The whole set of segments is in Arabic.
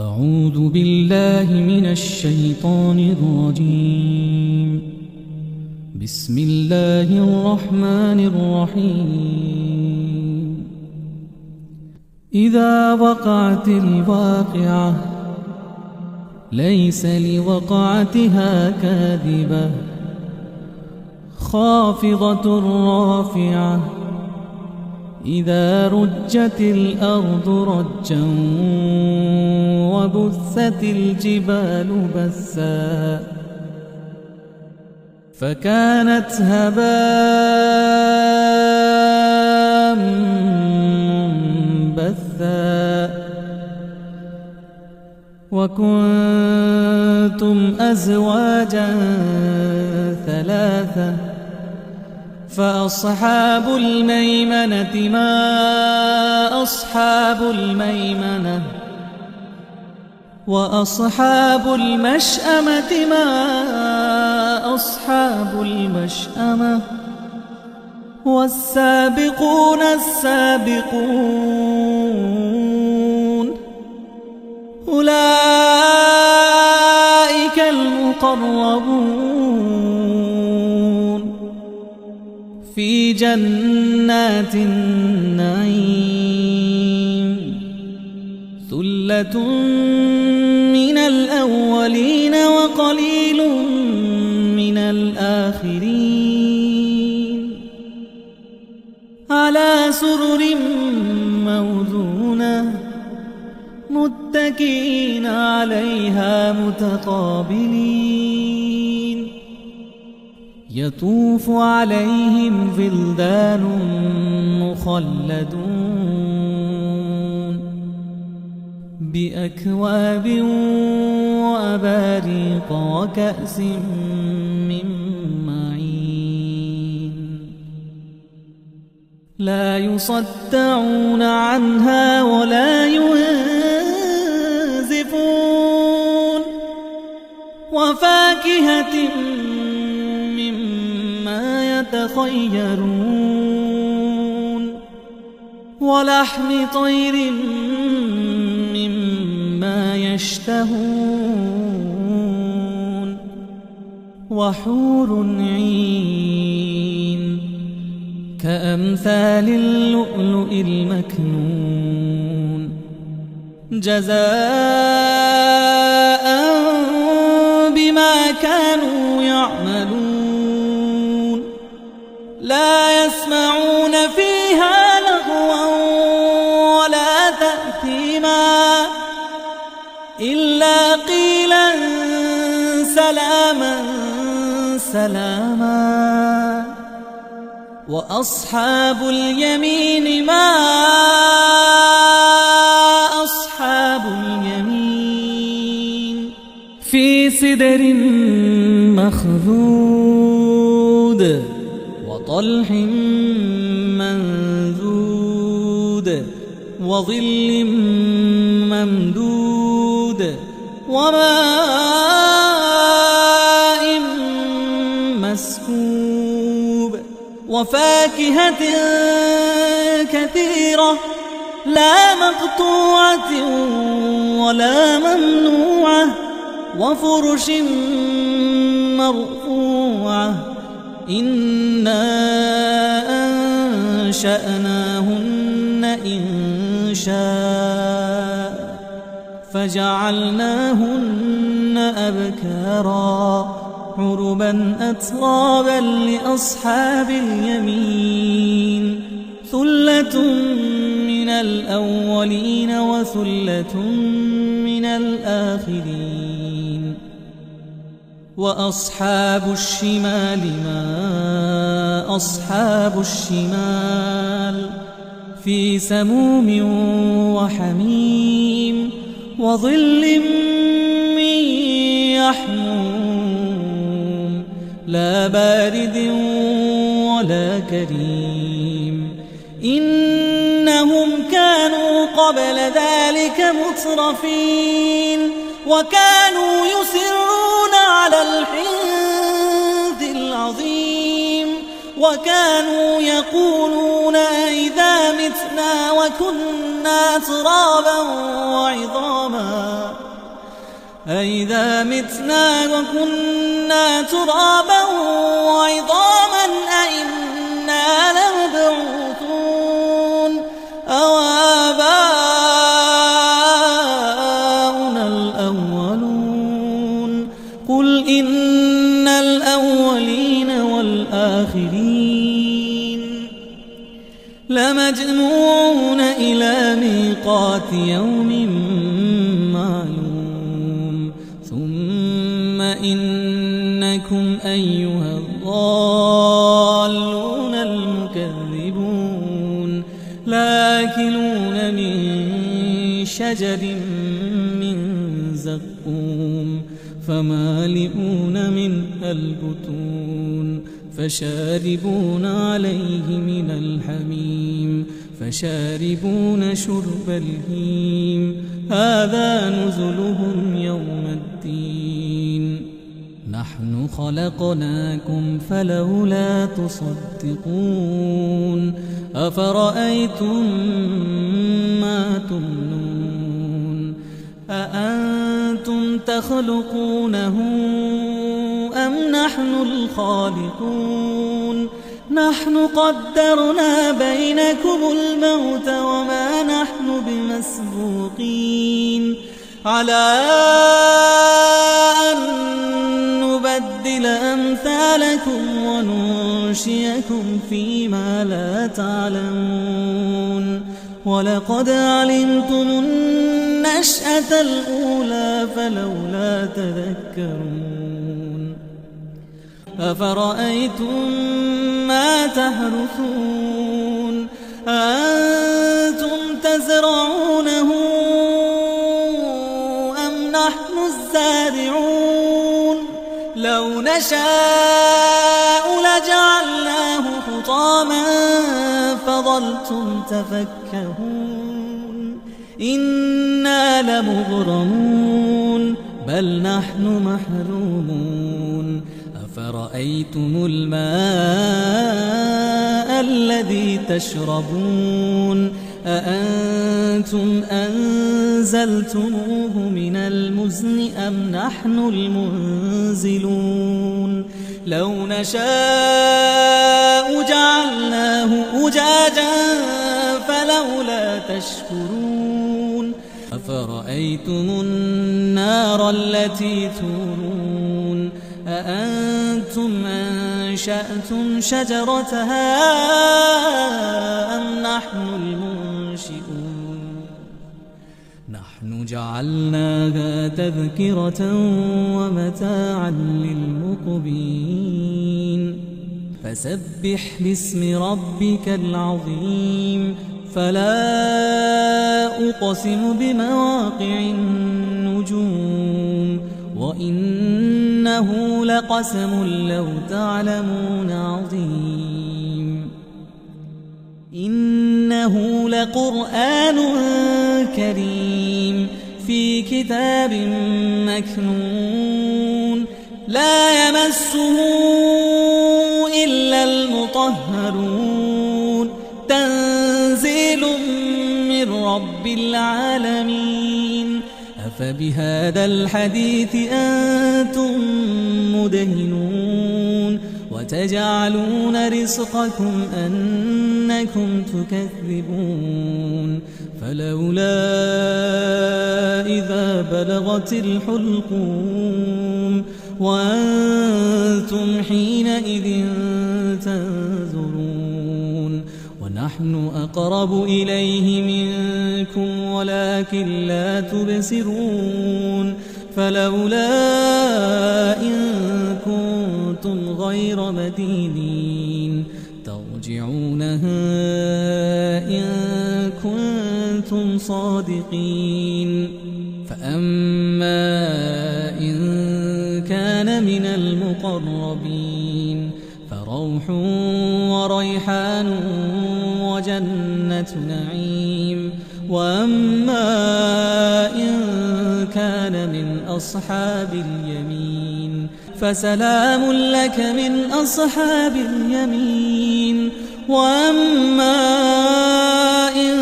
أعوذ بالله من الشيطان الرجيم. بسم الله الرحمن الرحيم. إذا وقعت الواقعة ليس لوقعتها كاذبة خافضة رافعة إذا رجت الأرض رجا وبثت الجبال بثا فكانت هباء منبثا وكنتم أزواجا ثلاثة فأصحاب الميمنة ما أصحاب الميمنة وأصحاب المشأمة ما أصحاب المشأمة والسابقون السابقون أولئك المقربون في جنات النعيم ثلة من الأولين وقليل من الآخرين على سرر موضونة متكئين عليها متقابلين يطوف عليهم ولدان مخلدون بأكواب وأباريق وكأس من معين لا يصدعون عنها ولا ينزفون وفاكهة مما يتخيرون ولحم طير مما يشتهون وحور عين كأمثال اللؤلؤ المكنون جزاء بما كانوا يعملون لا يسمعون فيها لغوا ولا تأثيما إلا قيلا سلاما سلاما وأصحاب اليمين ما أصحاب اليمين في سدر مخضود وطلح منضود وظل ممدود وماء مسكوب وفاكهة كثيرة لا مقطوعة ولا ممنوعة وفرش مرفوعة إنا أنشأناهن إنشاء فجعلناهن أبكارا عربا أترابا لأصحاب اليمين ثلة من الأولين وثلة من الآخرين وأصحاب الشمال ما أصحاب الشمال في سموم وحميم وظل من يحموم لا بارد ولا كريم إنهم كانوا قبل ذلك مترفين وكانوا يصرون على الحنث العظيم وكانوا يقولون أئذا متنا وكنا ترابا وعظاما أئنا لمبعوثون أو آباؤنا الأولون قل إن الأولين والآخرين لمجموعون إلى ميقات يوم معلوم ثم إنكم أيها الضالون المكذبون لآكلون من شجر من زقوم فمالئون منها البطون فشاربون عليه من الحميم فشاربون شرب الهيم هذا نزلهم يوم الدين نحن خلقناكم فلولا تصدقون أفرأيتم ما تمنون أأنتم تخلقونه أم نحن الخالقون نحن قدرنا بينكم الموت وما نحن بمسبوقين على أن نبدل أمثالكم وننشئكم فيما لا تعلمون ولقد علمتم النشأة الأولى فلولا تذكرون أفرأيتم ما تحرثون أأنتم تزرعونه أم نحن الزارعون لو نشاء لجعلناه حطاما فظلتم تفكهون إنا لمغرمون بل نحن محرومون أفرأيتم الماء الذي تشربون أأنتم أنزلتموه من المزن أم نحن المنزلون لو نشاء جعلناه أجاجا فلولا تشكرون أفرأيتم النار التي تورون أأنتم أنشأتم شجرتها أم نحن المنشئون نحن جعلناها تذكرة ومتاعا للمقبين فسبح باسم ربك العظيم فلا أقسم بمواقع النجوم وإنه لقسم لو تعلمون عظيم إنه لقرآن كريم في كتاب مكنون لا يمسه إلا المطهرون تنزيل من رب العالمين أفبهذا الحديث أنتم مدهنون وتجعلون رزقكم أنكم تكذبون فلولا إذا بلغت الحلقوم وأنتم حينئذ تنظرون ونحن أقرب إليه منكم ولكن لا تبصرون فلولا إن كنتم غير مدينين ترجعونها إن كنتم صادقين فأما إن كان من المقربين فروح وريحان وجنة نعيم وأما إن كان من أصحاب اليمين فسلام لك من أصحاب اليمين وأما إن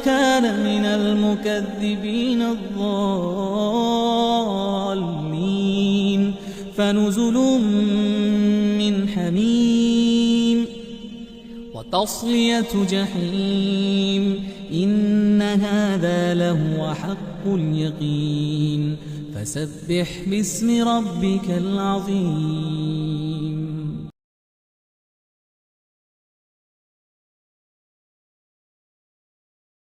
كان من المكذبين الضالين فنزل من حميم وتصلية جحيم إن هذا لهو حق اليقين فسبح باسم ربك العظيم